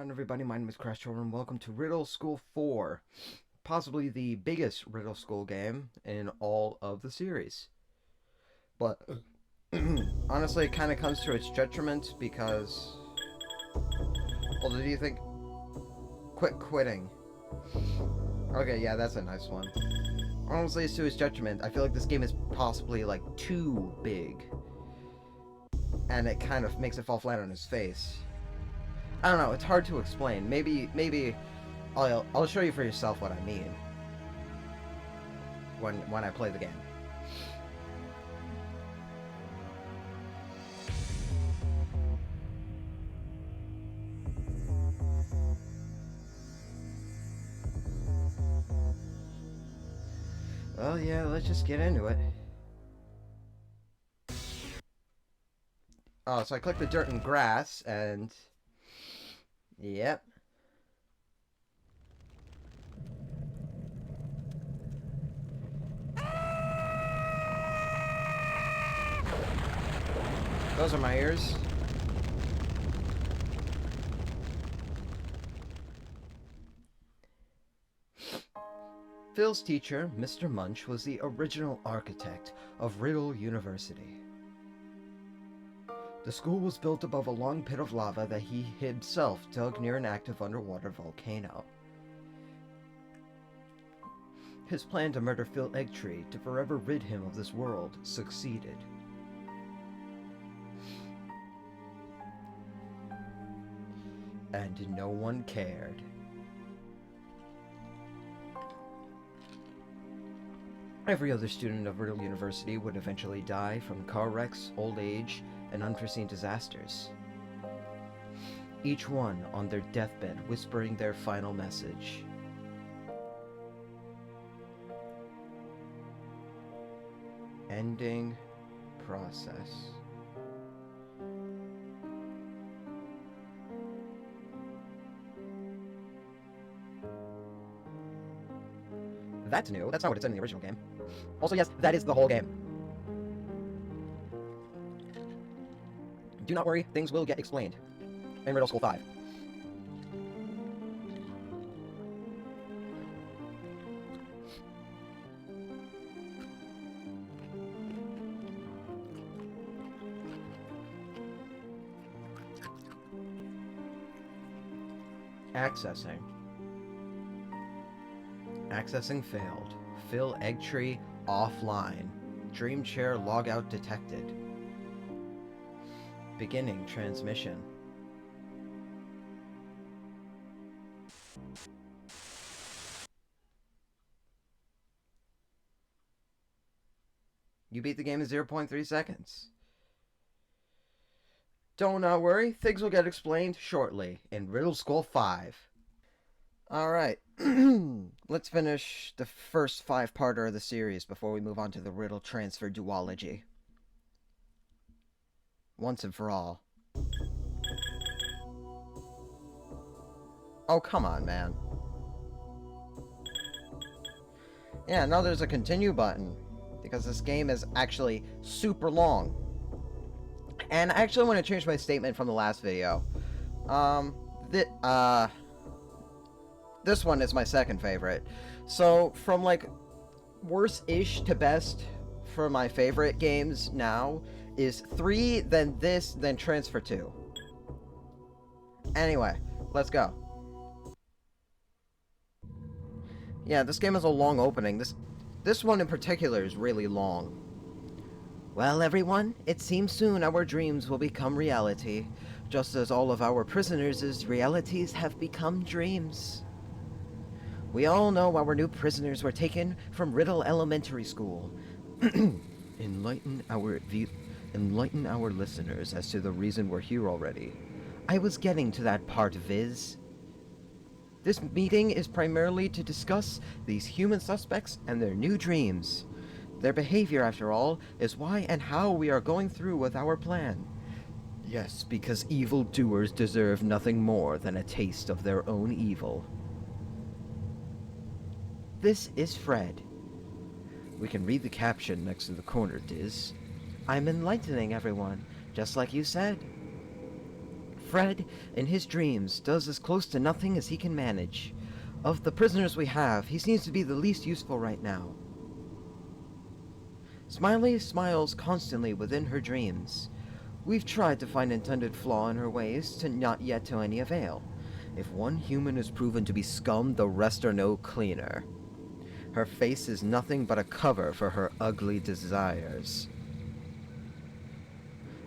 on, everybody? My name is Crash and welcome to Riddle School 4. Possibly the biggest Riddle School game in all of the series. But honestly, it kind of comes to its detriment because... Well, do you think... Quit quitting. Okay, yeah, that's a nice one. Honestly, it's to its detriment. I feel like this game is possibly, like, too big. And it kind of makes it fall flat on its face. I don't know, it's hard to explain. Maybe I'll show you for yourself what I mean when I play the game. Well, yeah, let's just get into it. Oh, so I click the dirt and grass, and... Yep. Those are my ears. Phil's teacher, Mr. Munch, was the original architect of Riddle University. The school was built above a long pit of lava that he himself dug near an active underwater volcano. His plan to murder Phil Eggtree to forever rid him of this world succeeded. And no one cared. Every other student of Riddle University would eventually die from car wrecks, old age, and unforeseen disasters. Each one on their deathbed whispering their final message. Ending process. That's new. That's not what it said in the original game. Also, yes, that is the whole game. Do not worry, things will get explained in Riddle School 5. Accessing. Accessing failed. Phil Eggtree offline. Dream chair logout detected. Beginning transmission. You beat the game in 0.3 seconds. Don't not worry, things will get explained shortly in Riddle School 5. Alright, let's finish the first 5-parter of the series before we move on to the Riddle Transfer Duology. Once and for all. Oh, come on, man. Yeah, now there's a continue button, because this game is actually super long. And I actually want to change my statement from the last video. This one is my second favorite. So, from, like, worst-ish to best for my favorite games now is 3, then this, then Transfer 2. Anyway, let's go. Yeah, this game has a long opening. This one in particular is really long. Well, everyone, it seems soon our dreams will become reality, just as all of our prisoners' realities have become dreams. We all know our new prisoners were taken from Riddle Elementary School. Enlighten our listeners as to the reason we're here already. I was getting to that part, Viz. This meeting is primarily to discuss these human suspects and their new dreams. Their behavior, after all, is why and how we are going through with our plan. Yes, because evildoers deserve nothing more than a taste of their own evil. This is Fred. We can read the caption next to the corner, Diz. I'm enlightening everyone, just like you said. Fred, in his dreams, does as close to nothing as he can manage. Of the prisoners we have, he seems to be the least useful right now. Smiley smiles constantly within her dreams. We've tried to find intended flaw in her ways, to not yet to any avail. If one human is proven to be scum, the rest are no cleaner. Her face is nothing but a cover for her ugly desires.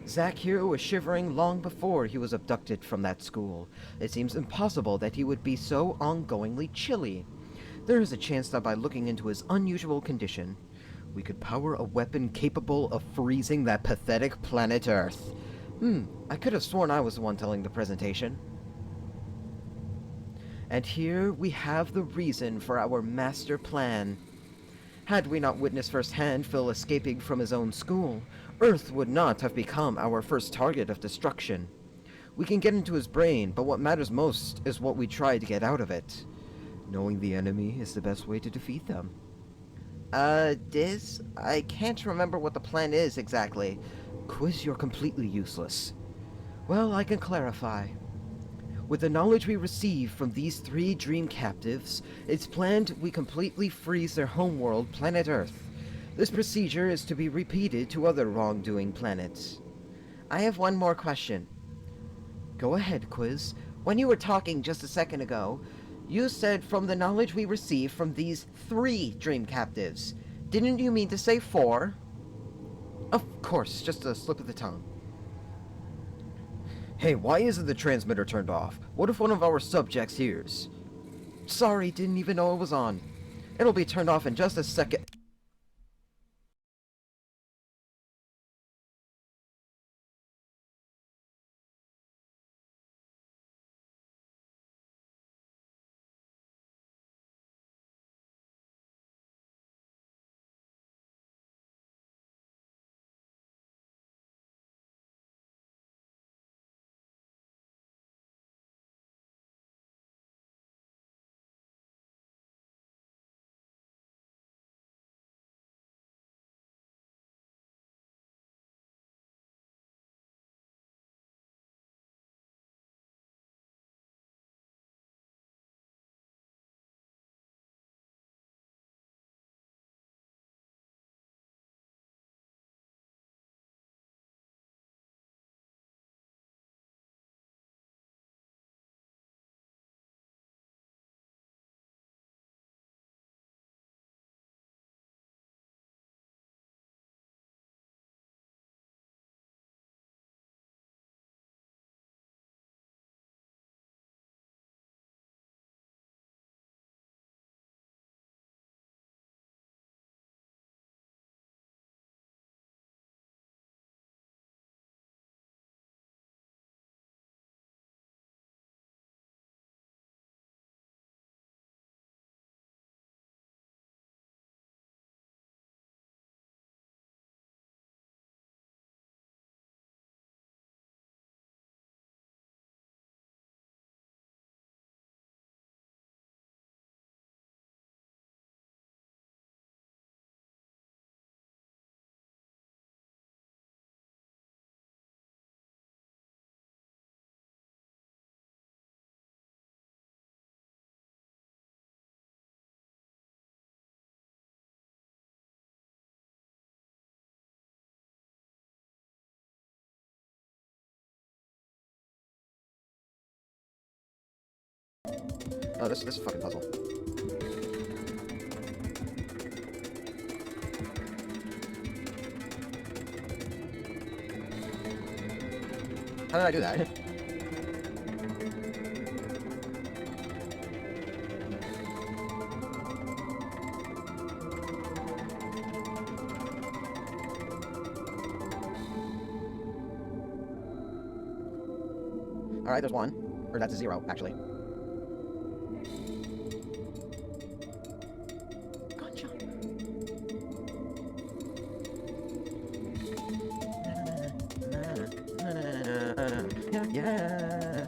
Zack here was shivering long before he was abducted from that school. It seems impossible that he would be so ongoingly chilly. There is a chance that by looking into his unusual condition, we could power a weapon capable of freezing that pathetic planet Earth. I could have sworn I was the one telling the presentation. And here we have the reason for our master plan. Had we not witnessed firsthand Phil escaping from his own school, Earth would not have become our first target of destruction. We can get into his brain, but what matters most is what we try to get out of it. Knowing the enemy is the best way to defeat them. Diz? I can't remember what the plan is exactly. Quiz, you're completely useless. Well, I can clarify. With the knowledge we receive from these 3 dream captives, it's planned we completely freeze their homeworld, planet Earth. This procedure is to be repeated to other wrongdoing planets. I have one more question. Go ahead, Quiz. When you were talking just a second ago, you said from the knowledge we receive from these 3 dream captives. Didn't you mean to say 4? Of course, just a slip of the tongue. Hey, why isn't the transmitter turned off? What if one of our subjects hears? Sorry, didn't even know it was on. It'll be turned off in just a second. Oh, this is a fucking puzzle. How did I do that? Alright, there's 1. Or that's a 0, actually. Gotcha. Yeah.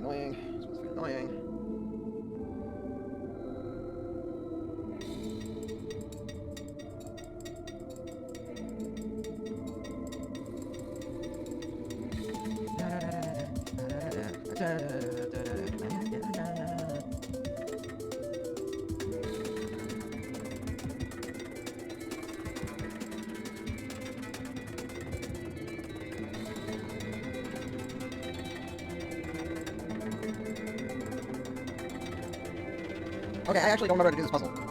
annoying. It's supposed to be annoying. Okay, I actually don't remember how to do this puzzle.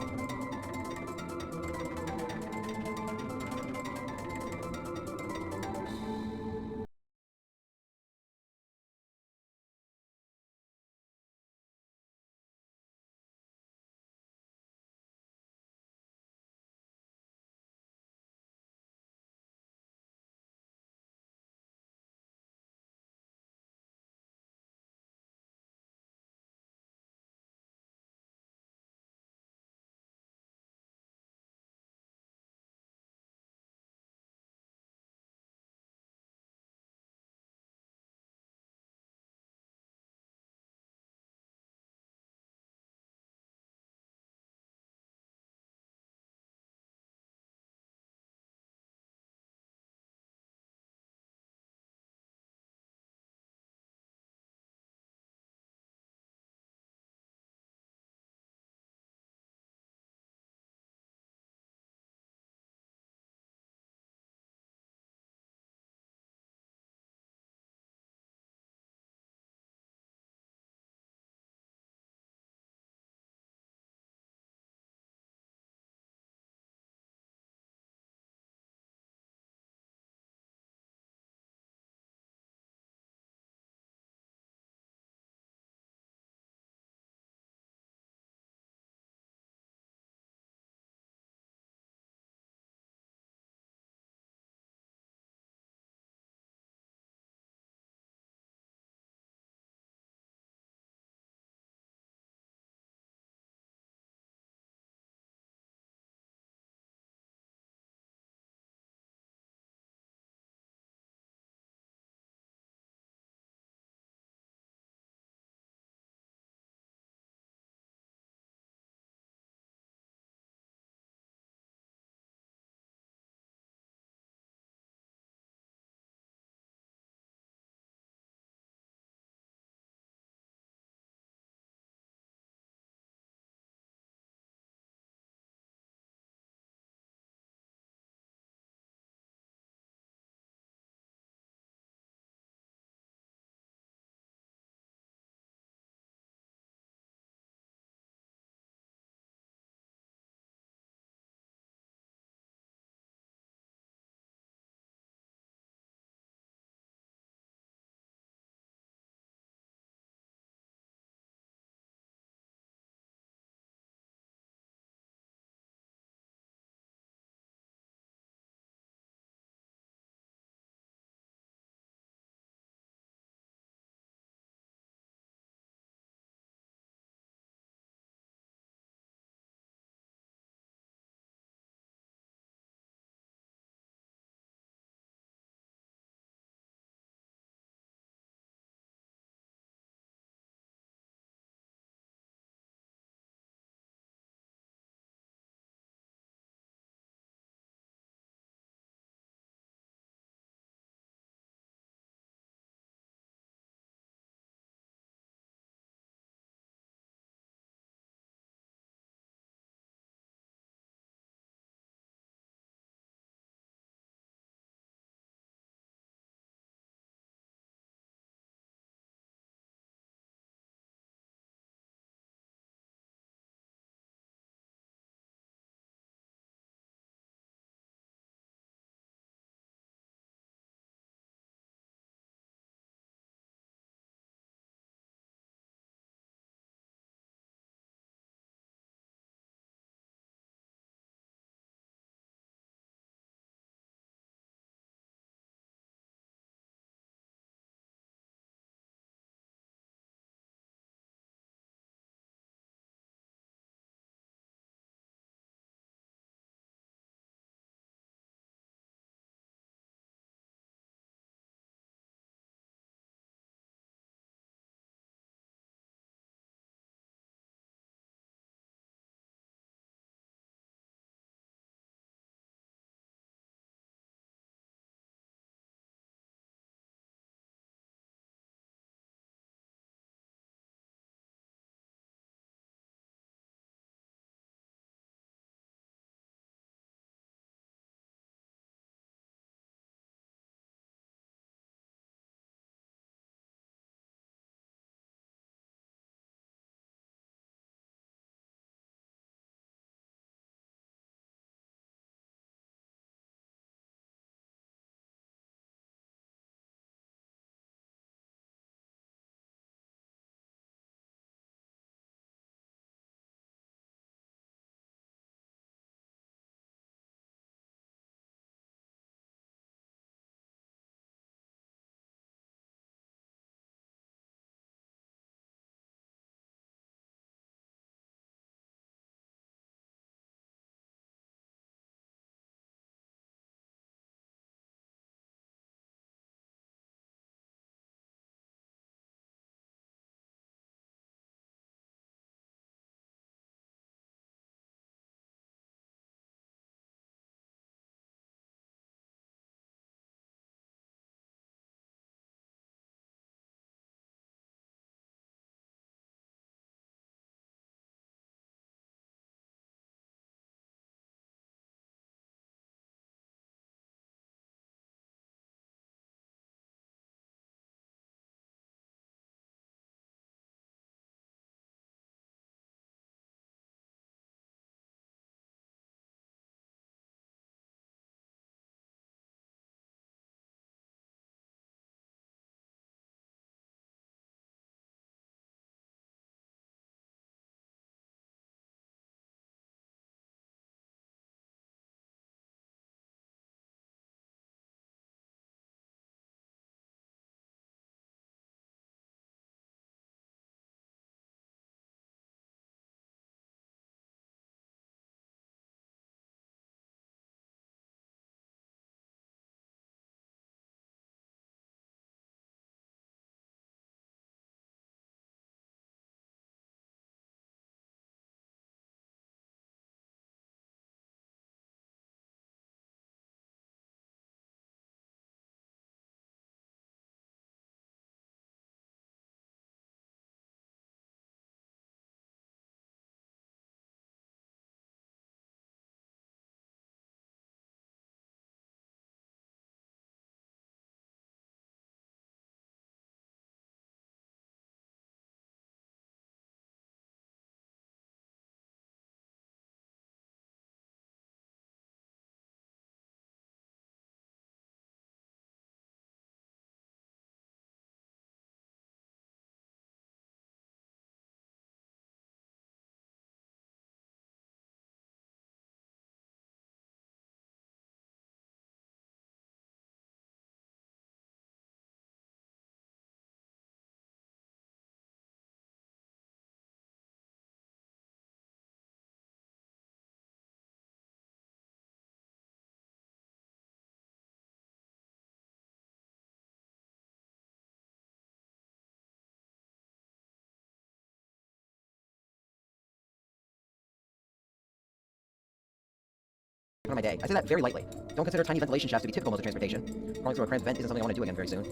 on my day. I say that very lightly. Don't consider tiny ventilation shafts to be typical modes of transportation. Crawling through a cramped vent isn't something I want to do again very soon.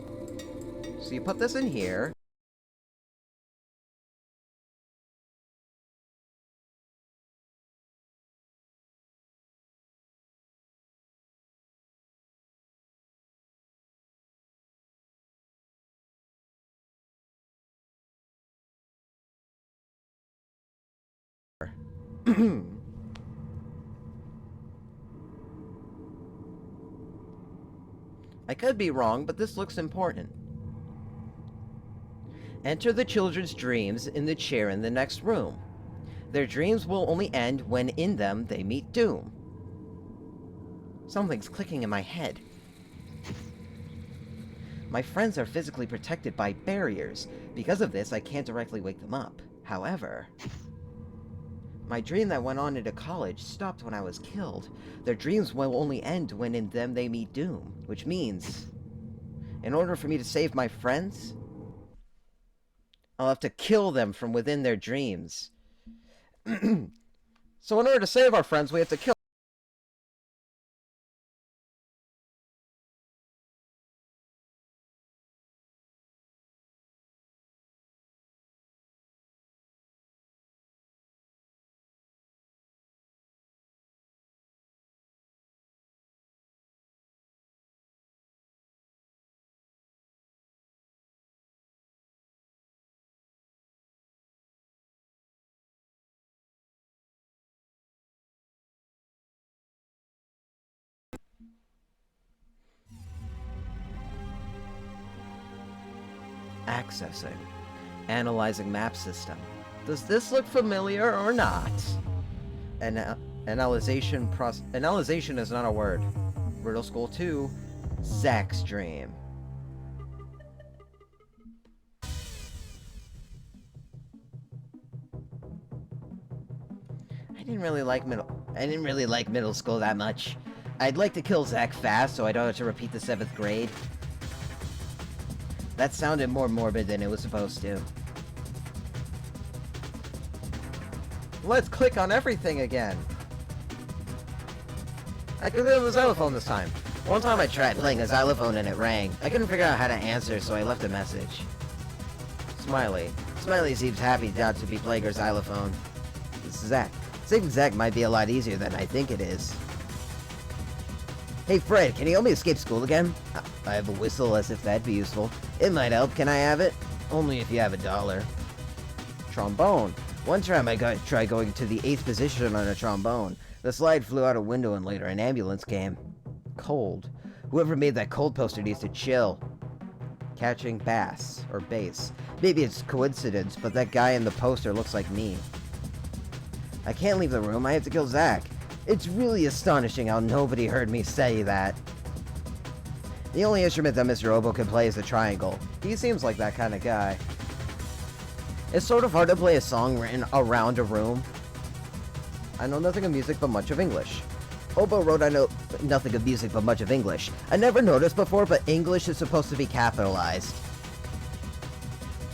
So you put this in here. I could be wrong, but this looks important. Enter the children's dreams in the chair in the next room. Their dreams will only end when in them they meet doom. Something's clicking in my head. My friends are physically protected by barriers. Because of this, I can't directly wake them up. However, my dream that went on into college stopped when I was killed. Their dreams will only end when in them they meet doom, which means, in order for me to save my friends, I'll have to kill them from within their dreams. So in order to save our friends, we have to kill accessing. Analyzing map system. Does this look familiar or not? Analyzation is not a word. Riddle School 2, Zach's dream. I didn't really like middle school that much. I'd like to kill Zach fast so I don't have to repeat the 7th grade. That sounded more morbid than it was supposed to. Let's click on everything again. I could have a xylophone this time. One time I tried playing a xylophone and it rang. I couldn't figure out how to answer, so I left a message. Smiley. Smiley seems happy not to be playing her xylophone. This is Zach. Saving Zach might be a lot easier than I think it is. Hey Fred, can you help me escape school again? I have a whistle, as if that'd be useful. It might help, can I have it? Only if you have $1. Trombone. One time I tried going to the 8th position on a trombone. The slide flew out a window and later an ambulance came. Cold. Whoever made that cold poster needs to chill. Catching bass, or bass. Maybe it's coincidence, but that guy in the poster looks like me. I can't leave the room, I have to kill Zach. It's really astonishing how nobody heard me say that. The only instrument that Mr. Obo can play is the triangle. He seems like that kind of guy. It's sort of hard to play a song written around a room. I know nothing of music but much of English. Obo wrote I know nothing of music but much of English. I never noticed before, but English is supposed to be capitalized.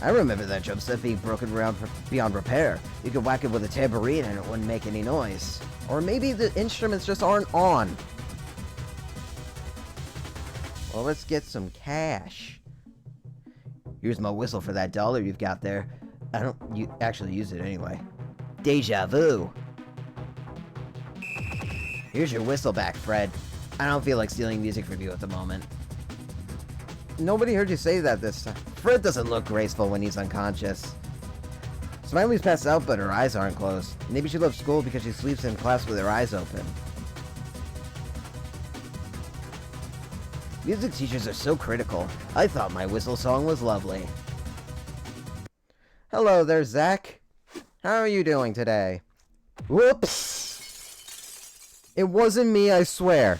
I remember that drum set being broken around beyond repair. You could whack it with a tambourine and it wouldn't make any noise. Or maybe the instruments just aren't on. Well, let's get some cash. Here's my whistle for that $1 you've got there. I don't actually use it anyway. Deja vu. Here's your whistle back, Fred. I don't feel like stealing music from you at the moment. Nobody heard you say that this time. Fred doesn't look graceful when he's unconscious. Smiley's passed out, but her eyes aren't closed. Maybe she loves school because she sleeps in class with her eyes open. Music teachers are so critical. I thought my whistle song was lovely. Hello there, Zach. How are you doing today? Whoops! It wasn't me, I swear.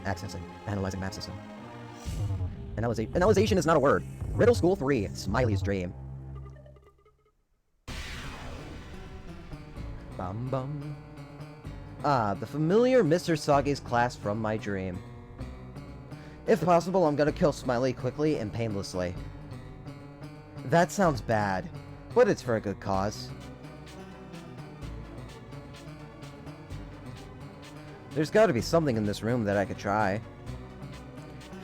Accessing. Analyzing map system. Analyzation is not a word. Riddle School 3, Smiley's Dream. Bum bum. Ah, the familiar Mr. Sagi's class from my dream. If possible, I'm gonna kill Smiley quickly and painlessly. That sounds bad, but it's for a good cause. There's gotta be something in this room that I could try.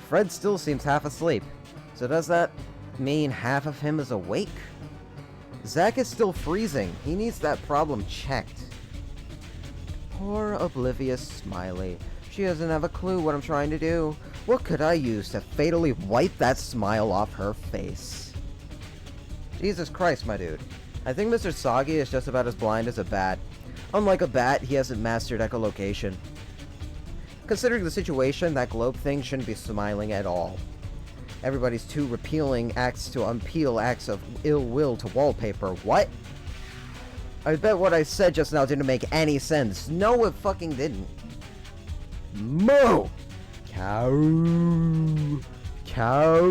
Fred still seems half asleep, so does that mean half of him is awake? Zach is still freezing. He needs that problem checked. Poor oblivious Smiley. She doesn't have a clue what I'm trying to do. What could I use to fatally wipe that smile off her face? Jesus Christ, my dude. I think Mr. Sagi is just about as blind as a bat. Unlike a bat, he hasn't mastered echolocation. Considering the situation, that globe thing shouldn't be smiling at all. Everybody's too repealing acts to unpeel acts of ill will to wallpaper. What? I bet what I said just now didn't make any sense. No, it fucking didn't. Moo! Cow! Cow!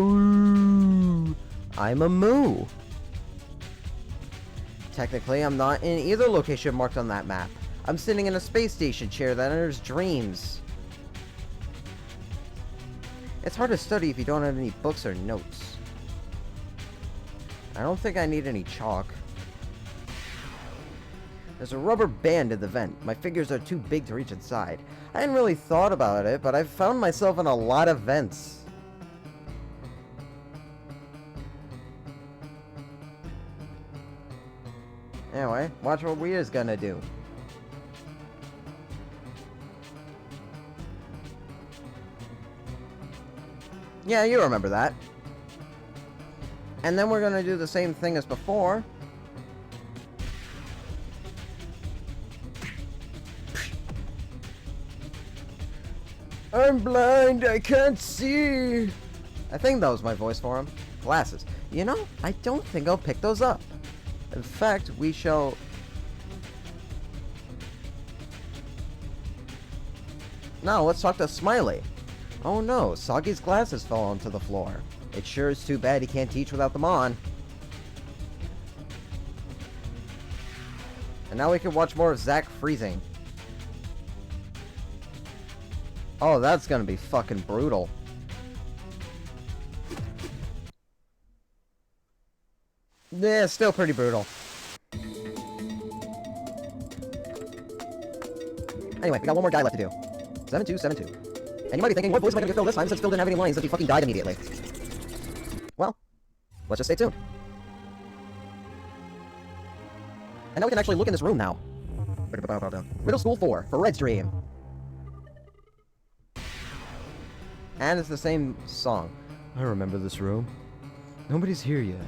I'm a moo. Technically, I'm not in either location marked on that map. I'm sitting in a space station chair that enters dreams. It's hard to study if you don't have any books or notes. I don't think I need any chalk. There's a rubber band in the vent. My fingers are too big to reach inside. I hadn't really thought about it, but I've found myself in a lot of vents. Anyway, watch what Weir's gonna do. Yeah, you remember that. And then we're gonna do the same thing as before. I'm blind, I can't see. I think that was my voice for him. Glasses. You know, I don't think I'll pick those up. In fact, we shall... Now, let's talk to Smiley. Oh no, Sagi's glasses fell onto the floor. It sure is too bad he can't teach without them on. And now we can watch more of Zach freezing. Oh, that's gonna be fucking brutal. Yeah, still pretty brutal. Anyway, we got one more guy left to do. 7272. And you might be thinking, what voice am I gonna fill this time since Phil didn't have any lines since he fucking died immediately? Well, let's just stay tuned. And now we can actually look in this room now. Riddle School 4, for Red's Dream. And it's the same song. I remember this room. Nobody's here yet.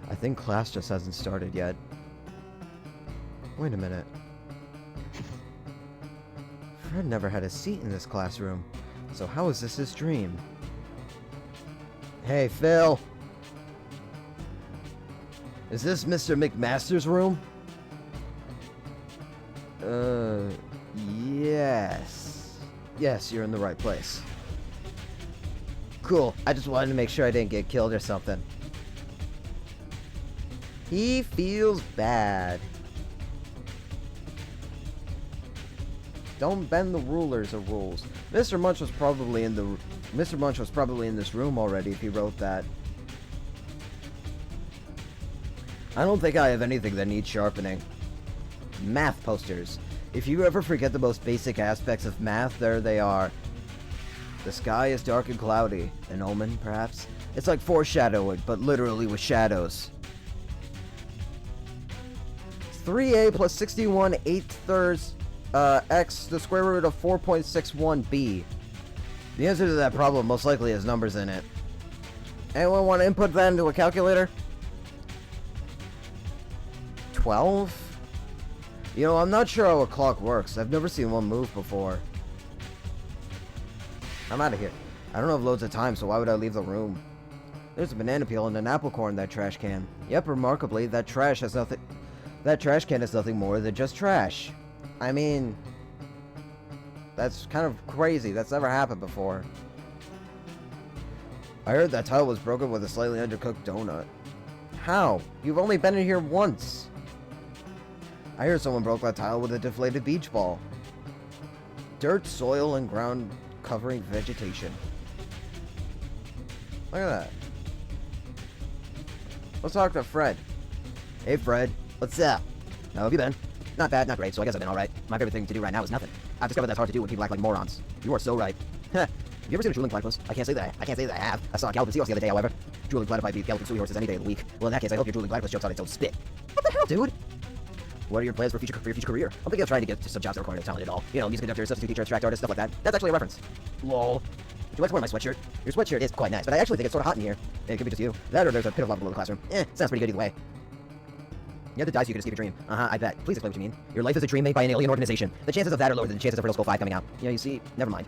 I think class just hasn't started yet. Wait a minute. Fred never had a seat in this classroom. So how is this his dream? Hey, Phil. Is this Mr. McMaster's room? Yes. Yes, you're in the right place. Cool. I just wanted to make sure I didn't get killed or something. He feels bad. Don't bend the rulers or rules. Mr. Munch was probably in this room already if he wrote that. I don't think I have anything that needs sharpening. Math posters. If you ever forget the most basic aspects of math, there they are. The sky is dark and cloudy. An omen, perhaps? It's like foreshadowing, but literally with shadows. 3a plus 61 8/3 x the square root of 4.61b. The answer to that problem most likely has numbers in it. Anyone want to input that into a calculator? 12? You know, I'm not sure how a clock works. I've never seen one move before. I'm out of here. I don't have loads of time, so why would I leave the room? There's a banana peel and an apple core in that trash can. Yep, remarkably, that trash can is nothing more than just trash. I mean, that's kind of crazy. That's never happened before. I heard that tile was broken with a slightly undercooked donut. How? You've only been in here once. I heard someone broke that tile with a deflated beach ball. Dirt, soil, and ground covering vegetation. Look at that. Let's talk to Fred. Hey, Fred. What's up? How have you been? Not bad, not great, so I guess I've been alright. My favorite thing to do right now is nothing. I've discovered that's hard to do when people act like morons. You are so right. Have you ever seen a drooling platypus? I can't say that I have. I saw a galloping seahorse the other day, however. Drooling platypus beat galloping seahorses any day of the week. Well, in that case, I hope your drooling platypus chokes on its own spit. What the hell, dude? What are your plans for your future career? I'm thinking of trying to get to some jobs that require no talent at all. You know, music conductor, substitute teacher, abstract artist, stuff like that. That's actually a reference. Lol. Would you like to wear my sweatshirt? Your sweatshirt is quite nice, but I actually think it's sort of hot in here. It could be just you. That or there's a pit of lava below the classroom. Sounds pretty good either way. You have to die so you can escape your dream. I bet. Please explain what you mean. Your life is a dream made by an alien organization. The chances of that are lower than the chances of Riddle School 5 coming out. Yeah, you see, never mind.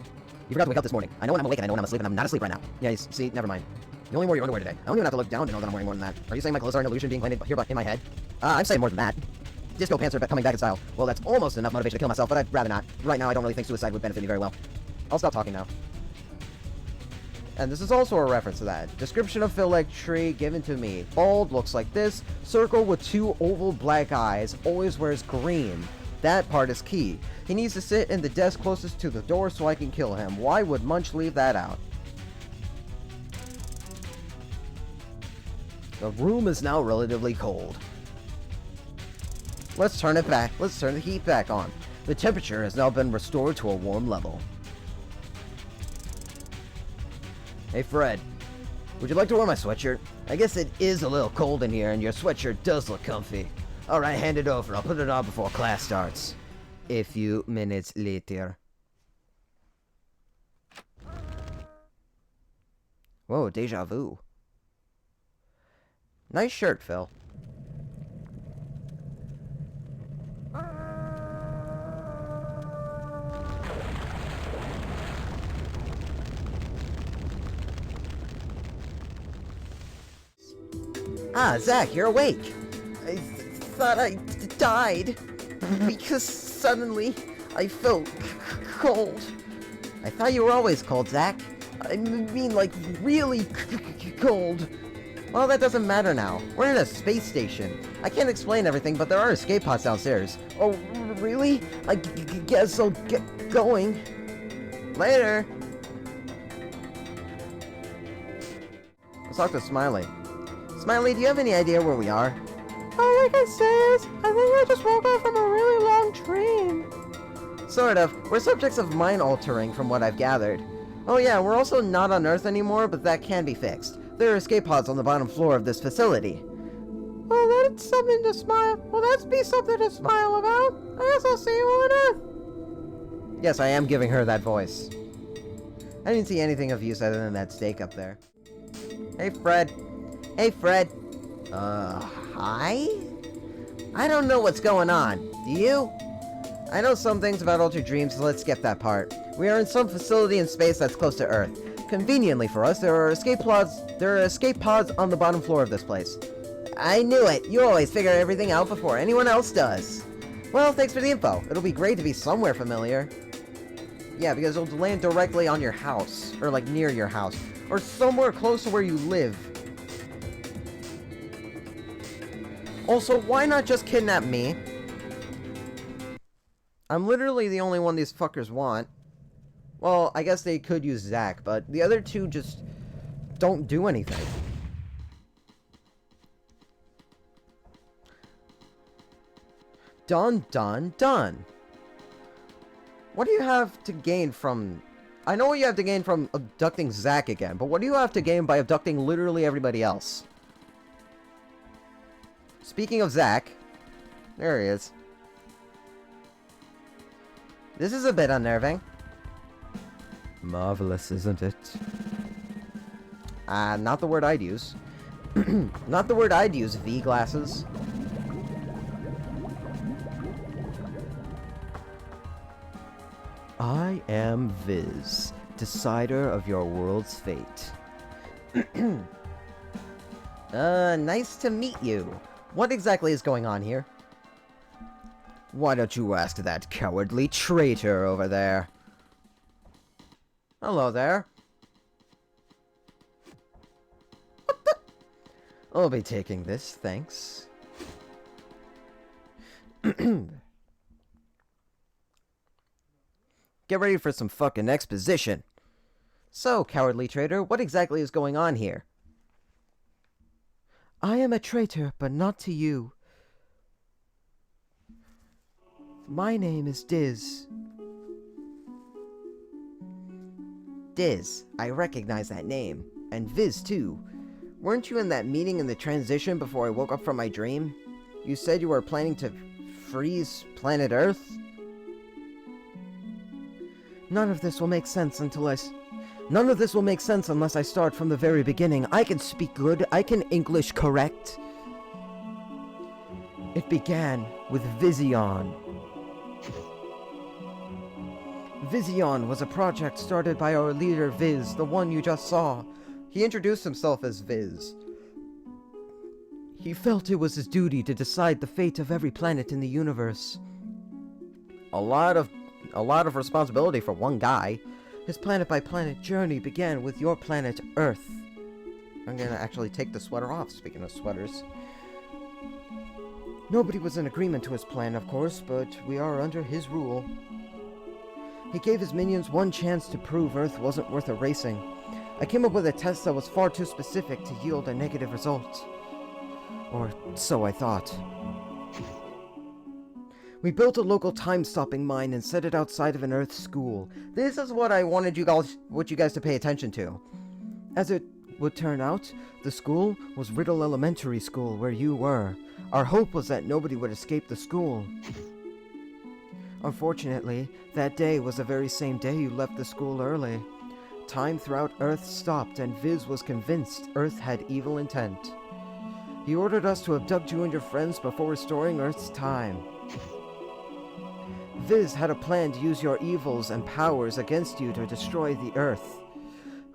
You forgot to wake up this morning. I know when I'm awake and I know when I'm asleep and I'm not asleep right now. Yeah, you see, never mind. You only wore your underwear today. I don't even have to look down to know that I'm wearing more than that. Are you saying my clothes are an illusion being planted here in my head? I'm saying more than that. Disco pants are coming back in style. Well, that's almost enough motivation to kill myself, but I'd rather not. Right now, I don't really think suicide would benefit me very well. I'll stop talking now. And this is also a reference to that. Description of Phil tree given to me. Bald, looks like this. Circle with 2 oval black eyes. Always wears green. That part is key. He needs to sit in the desk closest to the door so I can kill him. Why would Munch leave that out? The room is now relatively cold. Let's turn it back. Let's turn the heat back on. The temperature has now been restored to a warm level. Hey, Fred. Would you like to wear my sweatshirt? I guess it is a little cold in here, and your sweatshirt does look comfy. Alright, hand it over. I'll put it on before class starts. A few minutes later. Whoa, deja vu. Nice shirt, Phil. Ah, Zach, you're awake. I thought I died because suddenly I felt cold. I thought you were always cold, Zach. I mean, like, really cold. Well, that doesn't matter now. We're in a space station. I can't explain everything, but there are escape pods downstairs. Oh, really? I guess I'll get going. Later. Let's talk to Smiley. Smiley, do you have any idea where we are? All I can say is, I think I just woke up from a really long dream. Sort of. We're subjects of mind altering from what I've gathered. Oh yeah, we're also not on Earth anymore, but that can be fixed. There are escape pods on the bottom floor of this facility. Well, that's something to smile. Well, that's be something to smile about. I guess I'll see you on Earth. Yes, I am giving her that voice. I didn't see anything of use other than that steak up there. Hey, Fred. Hey, Fred. Hi? I don't know what's going on. Do you? I know some things about altered dreams, so let's skip that part. We are in some facility in space that's close to Earth. Conveniently for us, there are escape pods on the bottom floor of this place. I knew it. You always figure everything out before anyone else does. Well, thanks for the info. It'll be great to be somewhere familiar. Yeah, because it'll land directly on your house, or like near your house, or somewhere close to where you live. Also, why not just kidnap me? I'm literally the only one these fuckers want. Well, I guess they could use Zach, but the other two just don't do anything. Done, done, done. What do you have to gain from... I know what you have to gain from abducting Zach again, but what do you have to gain by abducting literally everybody else? Speaking of Zach, there he is. This is a bit unnerving. Marvelous, isn't it? Not the word I'd use. Not the word I'd use, V-glasses. I am Viz, decider of your world's fate. Nice to meet you. What exactly is going on here? Why don't you ask that cowardly traitor over there? Hello there. I'll be taking this, thanks. Get ready for some fucking exposition. So, cowardly traitor, what exactly is going on here? I am a traitor, but not to you. My name is Diz. Diz, I recognize that name. And Viz, too. Weren't you in that meeting in the transition before I woke up from my dream? You said you were planning to freeze planet Earth? None of this will make sense unless I start from the very beginning. I can speak good. I can English correct. It began with Vision. Vision was a project started by our leader Viz, the one you just saw. He introduced himself as Viz. He felt it was his duty to decide the fate of every planet in the universe. A lot of responsibility for one guy. His planet-by-planet journey began with your planet, Earth. I'm gonna actually take the sweater off, speaking of sweaters. Nobody was in agreement to his plan, of course, but we are under his rule. He gave his minions one chance to prove Earth wasn't worth erasing. I came up with a test that was far too specific to yield a negative result. Or so I thought. We built a local time-stopping mine and set it outside of an Earth school. This is what I wanted you guys to pay attention to. As it would turn out, the school was Riddle Elementary School, where you were. Our hope was that nobody would escape the school. Unfortunately, that day was the very same day you left the school early. Time throughout Earth stopped, and Viz was convinced Earth had evil intent. He ordered us to abduct you and your friends before restoring Earth's time. Viz had a plan to use your evils and powers against you to destroy the Earth.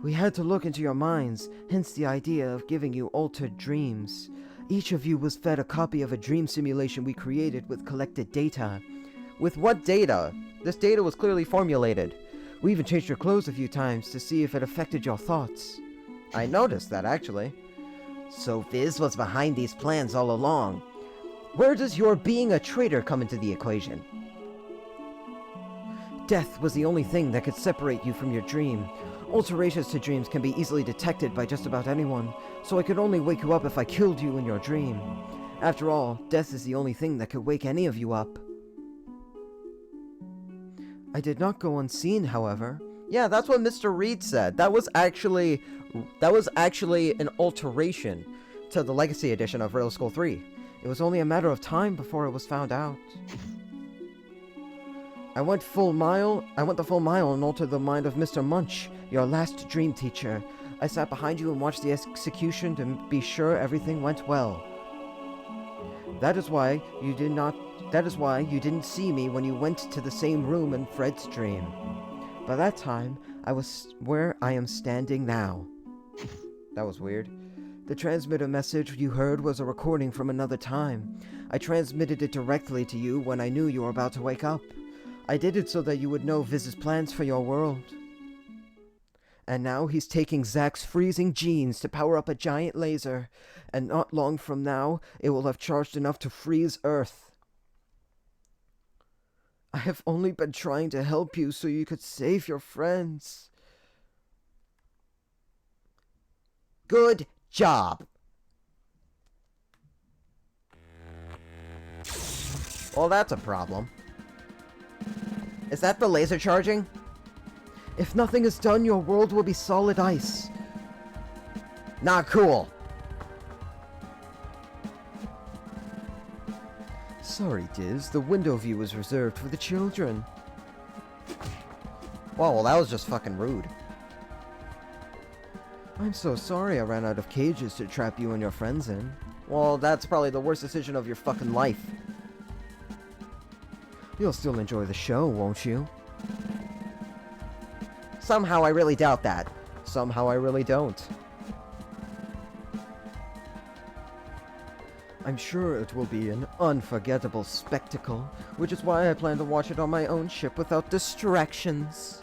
We had to look into your minds, hence the idea of giving you altered dreams. Each of you was fed a copy of a dream simulation we created with collected data. With what data? This data was clearly formulated. We even changed your clothes a few times to see if it affected your thoughts. I noticed that, actually. So Viz was behind these plans all along. Where does your being a traitor come into the equation? Death was the only thing that could separate you from your dream. Alterations to dreams can be easily detected by just about anyone, so I could only wake you up if I killed you in your dream. After all, death is the only thing that could wake any of you up. I did not go unseen, however. Yeah, that's what Mr. Reed said. That was actually an alteration to the Legacy Edition of Riddle School 3. It was only a matter of time before it was found out. I went the full mile and altered the mind of Mr. Munch, your last dream teacher. I sat behind you and watched the execution to be sure everything went well. That is why you didn't see me when you went to the same room in Fred's dream. By that time, I was where I am standing now. That was weird. The transmitter message you heard was a recording from another time. I transmitted it directly to you when I knew you were about to wake up. I did it so that you would know Viz's plans for your world. And now he's taking Zack's freezing genes to power up a giant laser, and not long from now, it will have charged enough to freeze Earth. I have only been trying to help you so you could save your friends. Good job. Well, that's a problem. Is that the laser charging? If nothing is done, your world will be solid ice. Not cool. Sorry, Diz. The window view is reserved for the children. Wow, well that was just fucking rude. I'm so sorry I ran out of cages to trap you and your friends in. Well, that's probably the worst decision of your fucking life. You'll still enjoy the show, won't you? Somehow I really doubt that. Somehow I really don't. I'm sure it will be an unforgettable spectacle, which is why I plan to watch it on my own ship without distractions.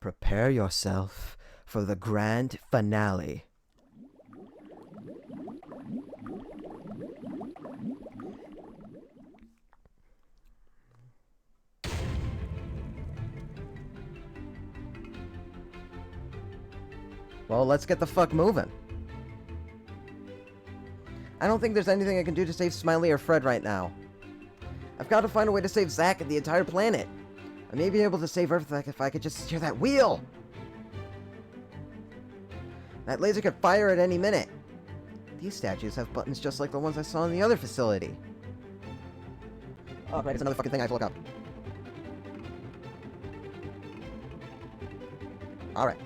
Prepare yourself for the grand finale. Well, let's get the fuck moving. I don't think there's anything I can do to save Smiley or Fred right now. I've got to find a way to save Zack and the entire planet. I may be able to save Earth if I could just steer that wheel. That laser could fire at any minute. These statues have buttons just like the ones I saw in the other facility. Oh, right, it's another fucking thing I have to look up. Alright.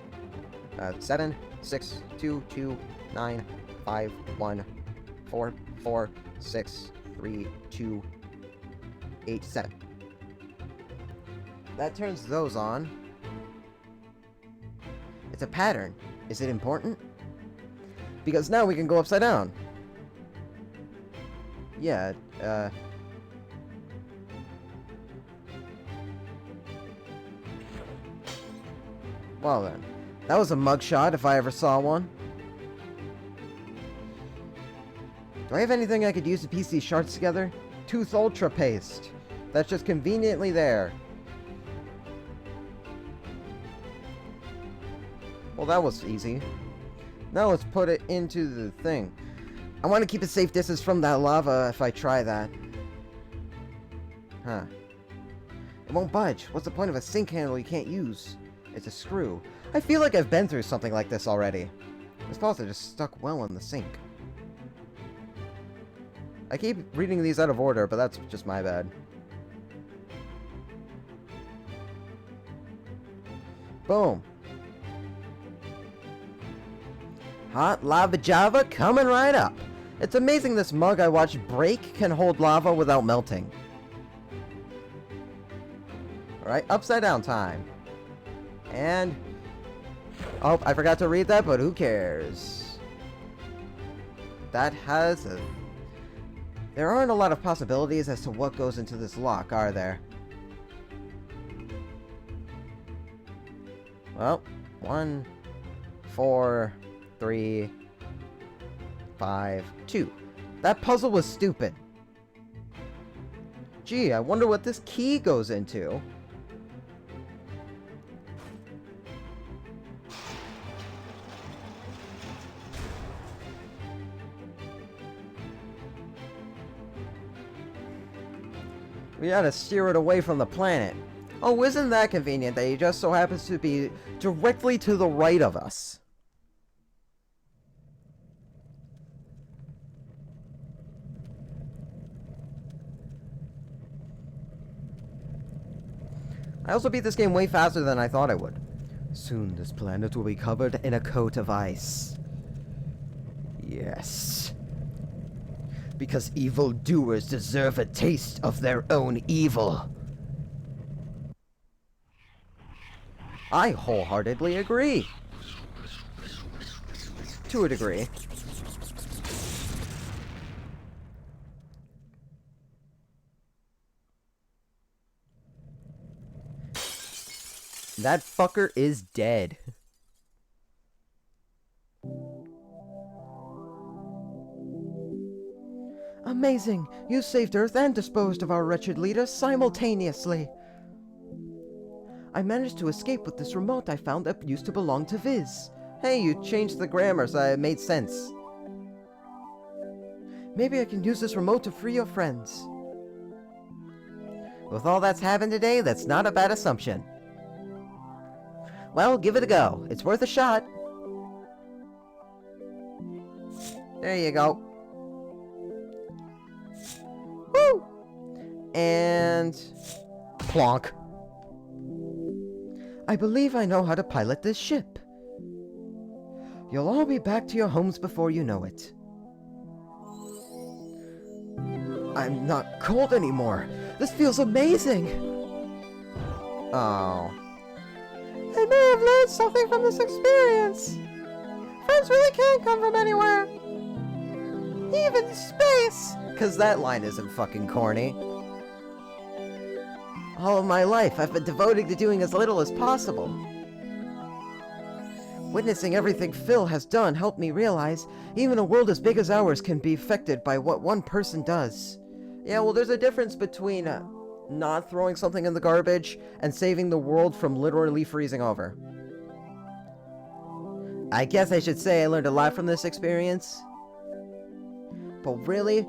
7, 6, 2, 2, 9, 5, 1, 4, 4, 6, 3, 2, 8, 7. That turns those on. It's a pattern. Is it important? Because now we can go upside down. Yeah, well then. That was a mugshot if I ever saw one. Do I have anything I could use to piece these shards together? Tooth Ultra Paste. That's just conveniently there. Well, that was easy. Now let's put it into the thing. I want to keep a safe distance from that lava if I try that. Huh. It won't budge. What's the point of a sink handle you can't use? It's a screw. I feel like I've been through something like this already. This faucet just stuck well in the sink. I keep reading these out of order, but that's just my bad. Boom. Hot lava Java coming right up. It's amazing this mug I watched break can hold lava without melting. Alright, upside down time. And... oh, I forgot to read that, but who cares? That has a... there aren't a lot of possibilities as to what goes into this lock, are there? Well, 1, 4, 3, 5, 2. That puzzle was stupid. Gee, I wonder what this key goes into. We gotta steer it away from the planet. Oh, isn't that convenient that he just so happens to be directly to the right of us? I also beat this game way faster than I thought I would. Soon this planet will be covered in a coat of ice. Yes. Because evildoers deserve a taste of their own evil. I wholeheartedly agree. To a degree. That fucker is dead. Amazing! You saved Earth and disposed of our wretched leader simultaneously. I managed to escape with this remote I found that used to belong to Viz. Hey, you changed the grammar so it made sense. Maybe I can use this remote to free your friends. With all that's happened today, that's not a bad assumption. Well, give it a go. It's worth a shot. There you go. Woo! And... plonk. I believe I know how to pilot this ship. You'll all be back to your homes before you know it. I'm not cold anymore. This feels amazing. Oh. I may have learned something from this experience. Friends really can come from anywhere. Even space. 'Cause that line isn't fucking corny. All of my life, I've been devoted to doing as little as possible. Witnessing everything Phil has done helped me realize even a world as big as ours can be affected by what one person does. Yeah, well, there's a difference between not throwing something in the garbage and saving the world from literally freezing over. I guess I should say I learned a lot from this experience. But really,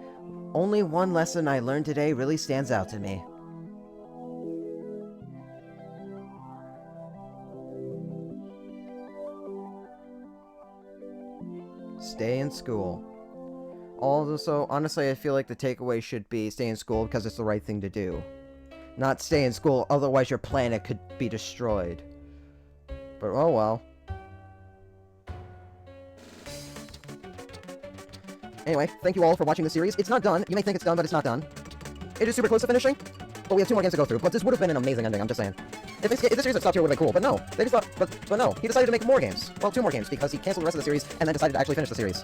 only one lesson I learned today really stands out to me. Stay in school. Also, honestly, I feel like the takeaway should be stay in school because it's the right thing to do. Not stay in school, otherwise your planet could be destroyed. But oh well. Anyway, thank you all for watching the series. It's not done. You may think it's done, but it's not done. It is super close to finishing, but we have 2 more games to go through. But this would have been an amazing ending, I'm just saying. If this series had stopped here, it would have been cool. But no, they just thought, but no, he decided to make more games. Well, 2 more games, because he canceled the rest of the series and then decided to actually finish the series.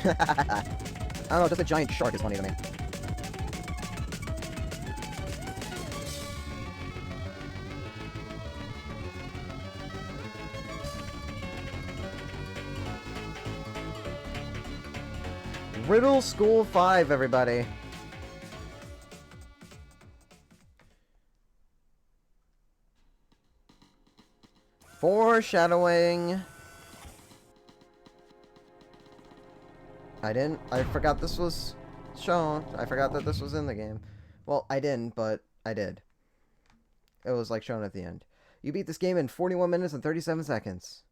I don't know, just a giant shark is funny to me. Riddle School 5, everybody. Foreshadowing. I forgot this was shown. I forgot that this was in the game. Well, I didn't, but I did. It was, like, shown at the end. You beat this game in 41 minutes and 37 seconds.